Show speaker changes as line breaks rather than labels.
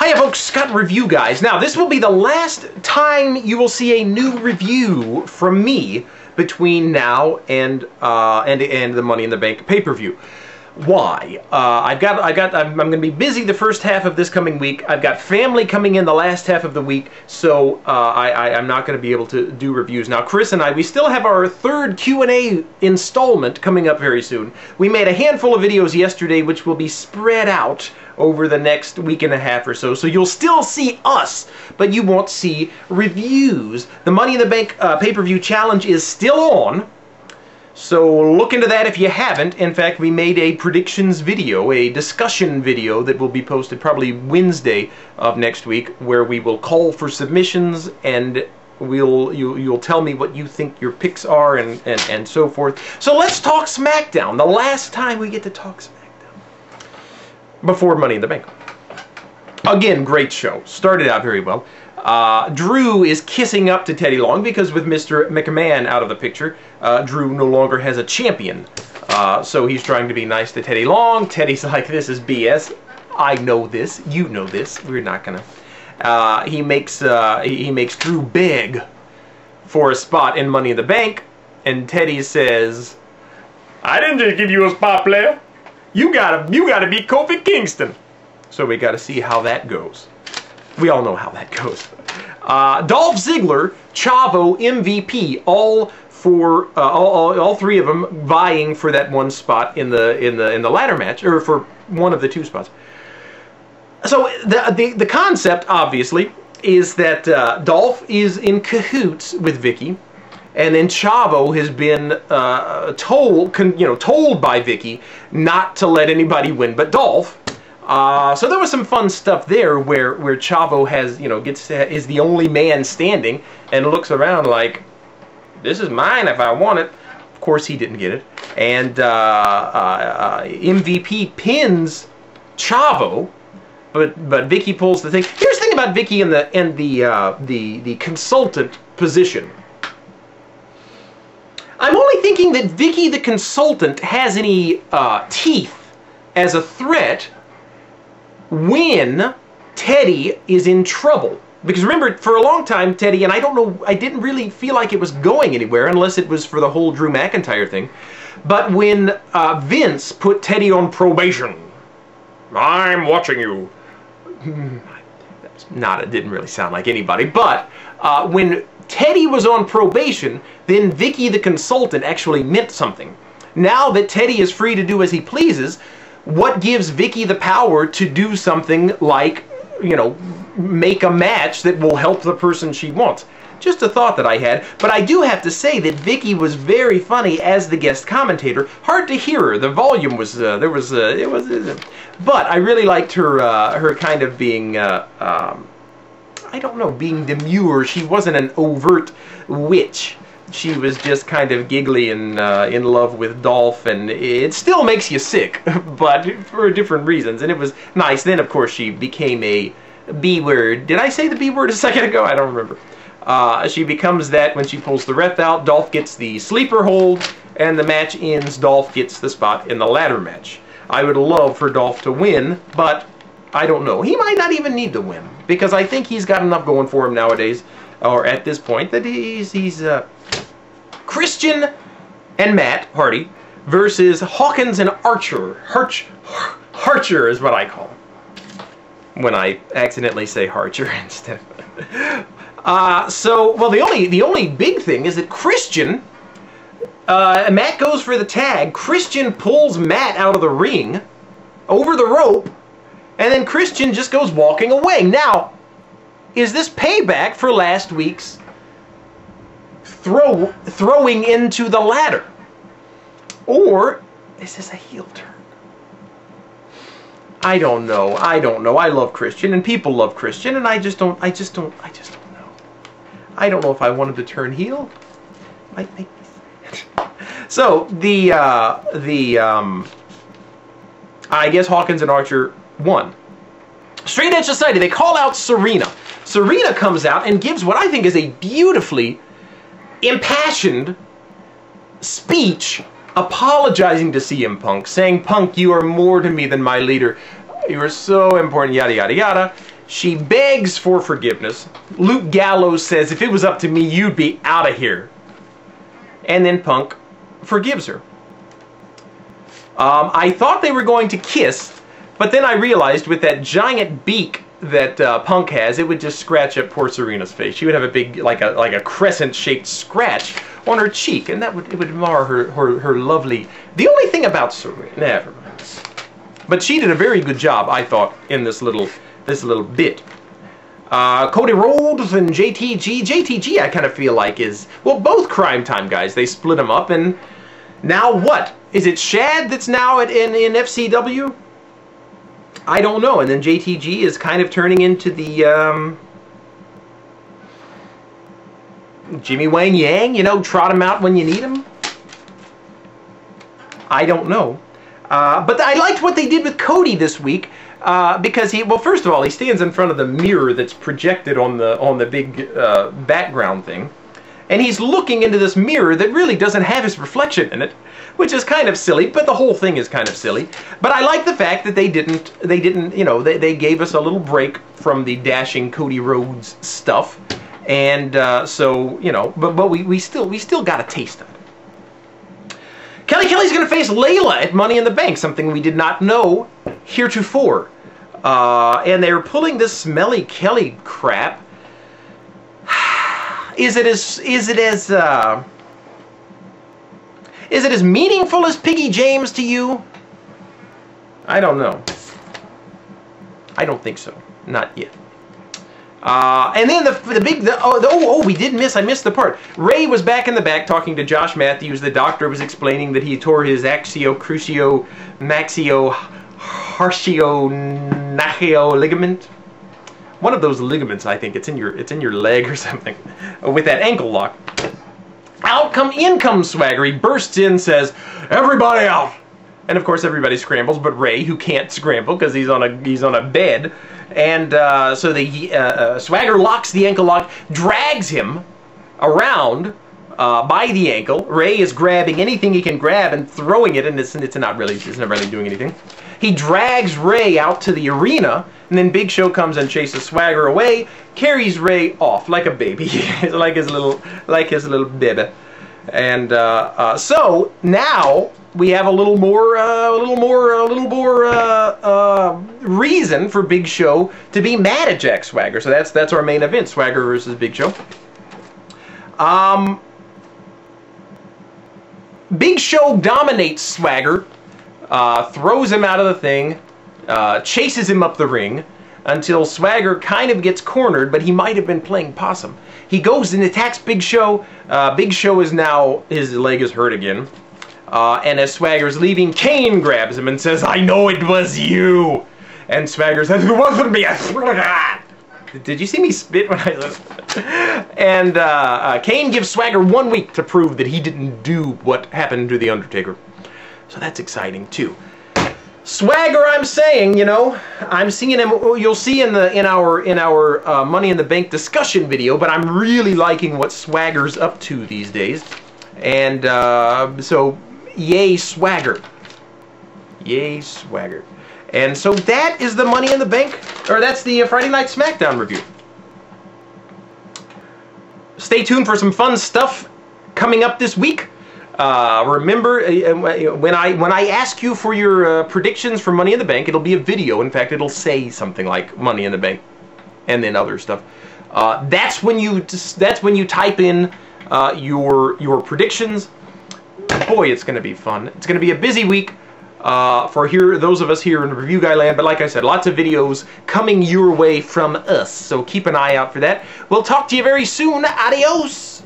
Hiya folks, Scott Review Guys. Now, this will be the last time you will see a new review from me between now and the Money in the Bank pay-per-view. Why? I'm going to be busy the first half of this coming week. I've got family coming in the last half of the week, so I'm not going to be able to do reviews. Now, Chris and I, we still have our third Q&A installment coming up very soon. We made a handful of videos yesterday, which will be spread out over the next week and a half or so. So you'll still see us, but you won't see reviews. The Money in the Bank pay-per-view challenge is still on. So look into that if you haven't. In fact, we made a predictions video, a discussion video that will be posted probably Wednesday of next week, where we will call for submissions and you'll tell me what you think your picks are and so forth. So let's talk Smackdown. The last time we get to talk Smackdown before Money in the Bank. Again, great show. Started out very well. Drew is kissing up to Teddy Long because with Mr. McMahon out of the picture, Drew no longer has a champion. So he's trying to be nice to Teddy Long. Teddy's like, this is BS. I know this. You know this. We're not gonna. He makes Drew beg for a spot in Money in the Bank, and Teddy says, I didn't just give you a spot, player. You gotta beat Kofi Kingston. So we gotta see how that goes. We all know how that goes. Dolph Ziggler, Chavo, MVP, all three of them vying for that one spot in the ladder match, or for one of the two spots. So the concept, obviously, is that Dolph is in cahoots with Vicky, and then Chavo has been told by Vicky not to let anybody win but Dolph. So there was some fun stuff there where Chavo has, is the only man standing and looks around like, this is mine if I want it. Of course he didn't get it. And MVP pins Chavo, but Vicky pulls the thing. Here's the thing about Vicky and the consultant position. I'm only thinking that Vicky the consultant has any teeth as a threat when Teddy is in trouble. Because remember, for a long time, Teddy, and I don't know, I didn't really feel like it was going anywhere unless it was for the whole Drew McIntyre thing. But when Vince put Teddy on probation, I'm watching you. It didn't really sound like anybody. But when Teddy was on probation, then Vicky the consultant actually meant something. Now that Teddy is free to do as he pleases, what gives Vicky the power to do something like, make a match that will help the person she wants? Just a thought that I had. But I do have to say that Vicky was very funny as the guest commentator. Hard to hear her. The volume was, but I really liked her, her kind of being, I don't know, being demure. She wasn't an overt witch. She was just kind of giggly and in love with Dolph, and it still makes you sick, but for different reasons. And it was nice. Then, of course, she became a B-word. Did I say the B-word a second ago? I don't remember. She becomes that when she pulls the ref out. Dolph gets the sleeper hold, and the match ends. Dolph gets the spot in the ladder match. I would love for Dolph to win, but I don't know. He might not even need to win, because I think he's got enough going for him nowadays, or at this point, that he's Christian and Matt Hardy versus Hawkins and Archer. Harcher is what I call him when I accidentally say Harcher instead. The only big thing is that Christian, Matt goes for the tag. Christian pulls Matt out of the ring over the rope, and then Christian just goes walking away. Now, is this payback for last week's throwing into the ladder? Or is this a heel turn? I don't know. I love Christian, and people love Christian, and I just don't know. I don't know if I wanted to turn heel. Might make me sad. So I guess Hawkins and Archer won. Straight Edge Society, they call out Serena. Serena comes out and gives what I think is a beautifully impassioned speech apologizing to CM Punk, saying, Punk, you are more to me than my leader. You are so important, yada, yada, yada. She begs for forgiveness. Luke Gallows says, if it was up to me, you'd be out of here. And then Punk forgives her. I thought they were going to kiss, but then I realized with that giant beak that Punk has, it would just scratch up poor Serena's face. She would have a big, like a crescent-shaped scratch on her cheek, and it would mar her lovely... The only thing about Serena... Never mind. But she did a very good job, I thought, in this little bit. Cody Rhodes and JTG. JTG, I kind of feel like is... Well, both Crime Time guys. They split them up, and now what? Is it Shad that's now in FCW? I don't know. And then JTG is kind of turning into the... Jimmy Wang Yang, you know, trot him out when you need him. I don't know. But I liked what they did with Cody this week. Because well, first of all, he stands in front of the mirror that's projected on the big background thing, and he's looking into this mirror that really doesn't have his reflection in it, which is kind of silly. But the whole thing is kind of silly. But I like the fact that they didn't, you know, they gave us a little break from the dashing Cody Rhodes stuff, and so you know, but we still got a taste of it. Kelly's going to face Layla at Money in the Bank, something we did not know heretofore. And they're pulling this Smelly Kelly crap. Is it as meaningful as Piggy James to you? I don't know. I don't think so. Not yet. And then I missed the part. Ray was back in the back talking to Josh Matthews. The doctor was explaining that he tore his axio crucio maxio harsio nachio ligament. One of those ligaments, I think. It's in your leg or something. With that ankle lock. In comes Swagger. He bursts in, says, "Everybody out!" And of course everybody scrambles, but Ray, who can't scramble because he's on a bed. And so Swagger locks the ankle lock, drags him around by the ankle. Ray is grabbing anything he can grab and throwing it, and it's not really doing anything. He drags Ray out to the arena, and then Big Show comes and chases Swagger away, carries Ray off like a baby, like his little baby. And so now we have a little more reason for Big Show to be mad at Jack Swagger. So that's our main event: Swagger versus Big Show. Big Show dominates Swagger, throws him out of the thing, chases him up the ring until Swagger kind of gets cornered, but he might have been playing possum. He goes and attacks Big Show. Big Show is now, his leg is hurt again. And as Swagger's leaving, Kane grabs him and says, "I know it was you." And Swagger says, "It wasn't me, I swear to God." Did you see me spit when I left? And Kane gives Swagger 1 week to prove that he didn't do what happened to The Undertaker. So that's exciting too. Swagger, I'm saying, you know, I'm seeing him. You'll see in our Money in the Bank discussion video. But I'm really liking what Swagger's up to these days, and so yay Swagger, yay Swagger. And so that is the Money in the Bank, or that's the Friday Night Smackdown review. Stay tuned for some fun stuff coming up this week. Remember, when I ask you for your predictions for Money in the Bank, it'll be a video. In fact, it'll say something like Money in the Bank, and then other stuff. That's when you type in your predictions. Boy, it's going to be fun. It's going to be a busy week for those of us here in Review Guy Land. But like I said, lots of videos coming your way from us. So keep an eye out for that. We'll talk to you very soon. Adios.